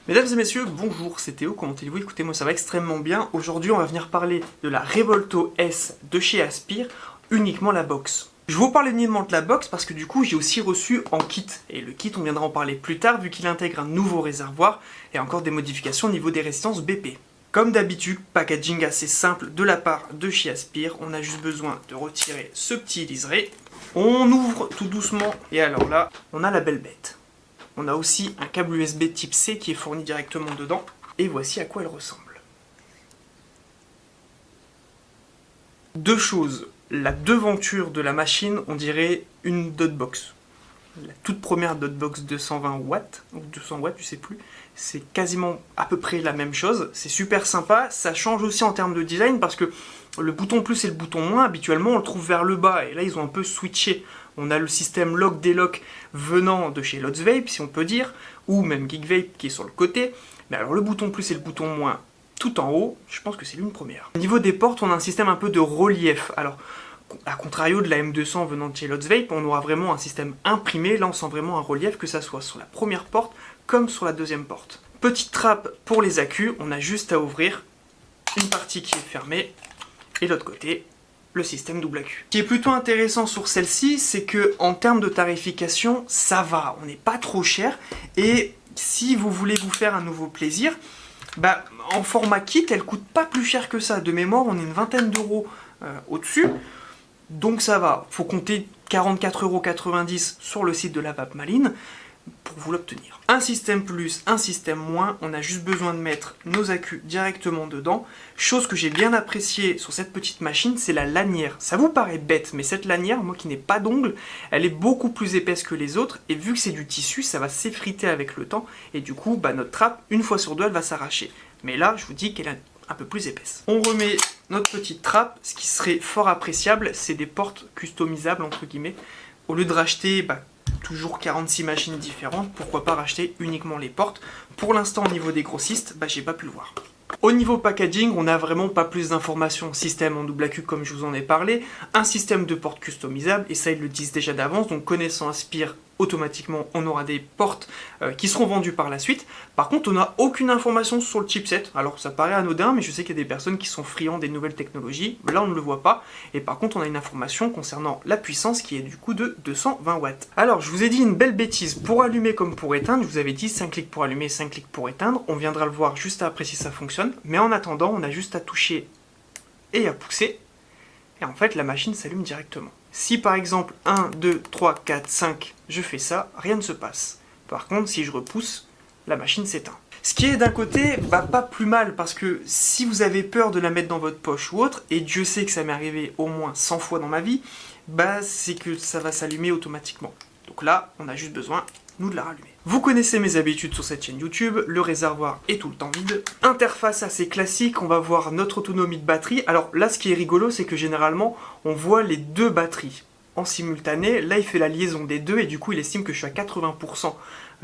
Mesdames et messieurs, bonjour, c'est Théo, comment allez-vous? Écoutez, moi ça va extrêmement bien. Aujourd'hui, on va venir parler de la Revolto S de chez Aspire, uniquement la box. Je vous parle uniquement de la box parce que du coup, j'ai aussi reçu en kit. Et le kit, on viendra en parler plus tard, vu qu'il intègre un nouveau réservoir et encore des modifications au niveau des résistances BP. Comme d'habitude, packaging assez simple de la part de chez Aspire. On a juste besoin de retirer ce petit liseré. On ouvre tout doucement, et alors là, on a la belle bête. On a aussi un câble USB type C qui est fourni directement dedans. Et voici à quoi elle ressemble. Deux choses. La devanture de la machine, on dirait une dotbox. La toute première dotbox 220 watts, ou 200 watts, je sais plus. C'est quasiment à peu près la même chose. C'est super sympa. Ça change aussi en termes de design parce que le bouton plus et le bouton moins, habituellement, on le trouve vers le bas. Et là, ils ont un peu switché. On a le système lock-délock venant de chez Lots Vape, si on peut dire, ou même Geek Vape qui est sur le côté. Mais alors le bouton plus et le bouton moins tout en haut, je pense que c'est l'une première. Au niveau des portes, on a un système un peu de relief. Alors, à contrario de la M200 venant de chez Lots Vape, on aura vraiment un système imprimé. Là, on sent vraiment un relief, que ça soit sur la première porte comme sur la deuxième porte. Petite trappe pour les accus, on a juste à ouvrir une partie qui est fermée, et l'autre côté, le système double accu. Ce qui est plutôt intéressant sur celle-ci, c'est que en termes de tarification, ça va, on n'est pas trop cher, et si vous voulez vous faire un nouveau plaisir, bah, en format kit, elle coûte pas plus cher que ça. De mémoire, on est une vingtaine d'euros au-dessus, donc ça va. Faut compter 44,90 € sur le site de la Vape Maline pour vous l'obtenir. Un système plus, un système moins, on a juste besoin de mettre nos accus directement dedans. Chose que j'ai bien appréciée sur cette petite machine, c'est la lanière. Ça vous paraît bête, mais cette lanière, moi qui n'ai pas d'ongles, elle est beaucoup plus épaisse que les autres, et vu que c'est du tissu, ça va s'effriter avec le temps, et du coup, bah, notre trappe, une fois sur deux, elle va s'arracher. Mais là, je vous dis qu'elle est un peu plus épaisse. On remet notre petite trappe, ce qui serait fort appréciable, c'est des portes customisables, entre guillemets. Au lieu de racheter, toujours 46 machines différentes, pourquoi pas racheter uniquement les portes. Pour l'instant, au niveau des grossistes, j'ai pas pu le voir. Au niveau packaging, on n'a vraiment pas plus d'informations. Système en double accu comme je vous en ai parlé, un système de portes customisables, et ça ils le disent déjà d'avance, donc connaissant Aspire, automatiquement on aura des portes qui seront vendues par la suite. Par contre, on n'a aucune information sur le chipset. Alors ça paraît anodin, mais je sais qu'il y a des personnes qui sont friands des nouvelles technologies. Là on ne le voit pas, et par contre on a une information concernant la puissance qui est du coup de 220 watts. Alors je vous ai dit une belle bêtise, pour allumer comme pour éteindre, je vous avais dit 5 clics pour allumer, 5 clics pour éteindre. On viendra le voir juste après si ça fonctionne, mais en attendant on a juste à toucher et à pousser, et en fait la machine s'allume directement. Si par exemple 1, 2, 3, 4, 5, je fais ça, rien ne se passe. Par contre, si je repousse, la machine s'éteint. Ce qui est d'un côté, pas plus mal, parce que si vous avez peur de la mettre dans votre poche ou autre, et Dieu sait que ça m'est arrivé au moins 100 fois dans ma vie, c'est que ça va s'allumer automatiquement. Donc là, on a juste besoin, nous, de la rallumer. Vous connaissez mes habitudes sur cette chaîne YouTube, le réservoir est tout le temps vide. Interface assez classique, on va voir notre autonomie de batterie. Alors là, ce qui est rigolo, c'est que généralement, on voit les deux batteries en simultané. Là, il fait la liaison des deux, et du coup, il estime que je suis à 80%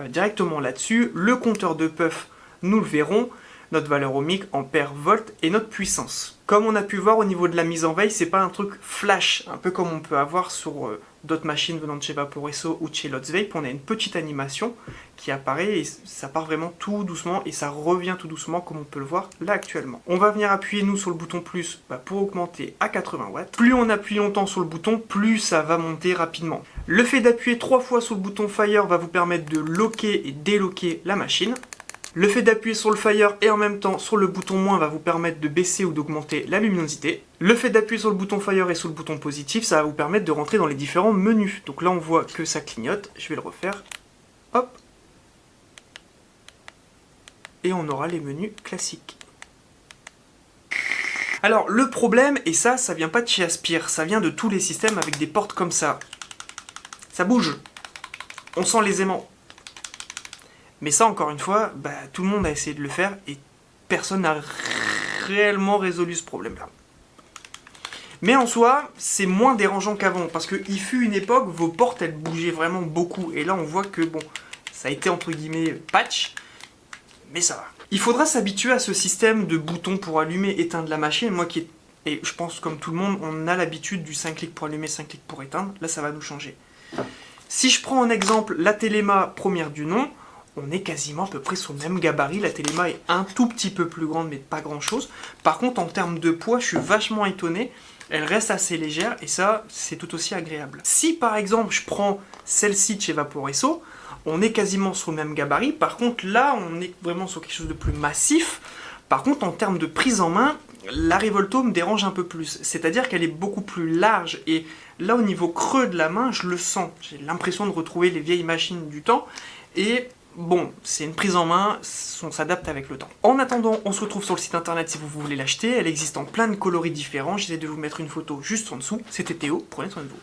directement là-dessus. Le compteur de puff, nous le verrons. Notre valeur ohmique, ampères, volts, et notre puissance. Comme on a pu voir au niveau de la mise en veille, c'est pas un truc flash, un peu comme on peut avoir sur d'autres machines venant de chez Vaporesso ou de chez Lots Vape. On a une petite animation qui apparaît et ça part vraiment tout doucement et ça revient tout doucement comme on peut le voir là actuellement. On va venir appuyer nous sur le bouton plus pour augmenter à 80 watts. Plus on appuie longtemps sur le bouton, plus ça va monter rapidement. Le fait d'appuyer 3 fois sur le bouton Fire va vous permettre de locker et délocker la machine. Le fait d'appuyer sur le Fire et en même temps sur le bouton moins va vous permettre de baisser ou d'augmenter la luminosité. Le fait d'appuyer sur le bouton Fire et sur le bouton positif, ça va vous permettre de rentrer dans les différents menus. Donc là on voit que ça clignote, je vais le refaire. Hop. Et on aura les menus classiques. Alors le problème, et ça vient pas de chez Aspire, ça vient de tous les systèmes avec des portes comme ça. Ça bouge. On sent les aimants. Mais ça, encore une fois, tout le monde a essayé de le faire et personne n'a réellement résolu ce problème-là. Mais en soi, c'est moins dérangeant qu'avant, parce qu'il fut une époque, vos portes, elles bougeaient vraiment beaucoup. Et là, on voit que, ça a été entre guillemets patch, mais ça va. Il faudra s'habituer à ce système de boutons pour allumer, éteindre la machine. Moi et je pense comme tout le monde, on a l'habitude du 5 clics pour allumer, 5 clics pour éteindre. Là, ça va nous changer. Si je prends en exemple la Téléma première du nom, on est quasiment à peu près sur le même gabarit. La Telema est un tout petit peu plus grande, mais pas grand chose. Par contre, en termes de poids, je suis vachement étonné. Elle reste assez légère, et ça, c'est tout aussi agréable. Si par exemple, je prends celle-ci de chez Vaporesso, on est quasiment sur le même gabarit. Par contre, là, on est vraiment sur quelque chose de plus massif. Par contre, en termes de prise en main, la Revolto me dérange un peu plus. C'est-à-dire qu'elle est beaucoup plus large, et là, au niveau creux de la main, je le sens. J'ai l'impression de retrouver les vieilles machines du temps, et bon, c'est une prise en main, on s'adapte avec le temps. En attendant, on se retrouve sur le site internet si vous voulez l'acheter. Elle existe en plein de coloris différents. J'essaie de vous mettre une photo juste en dessous. C'était Théo, prenez soin de vous.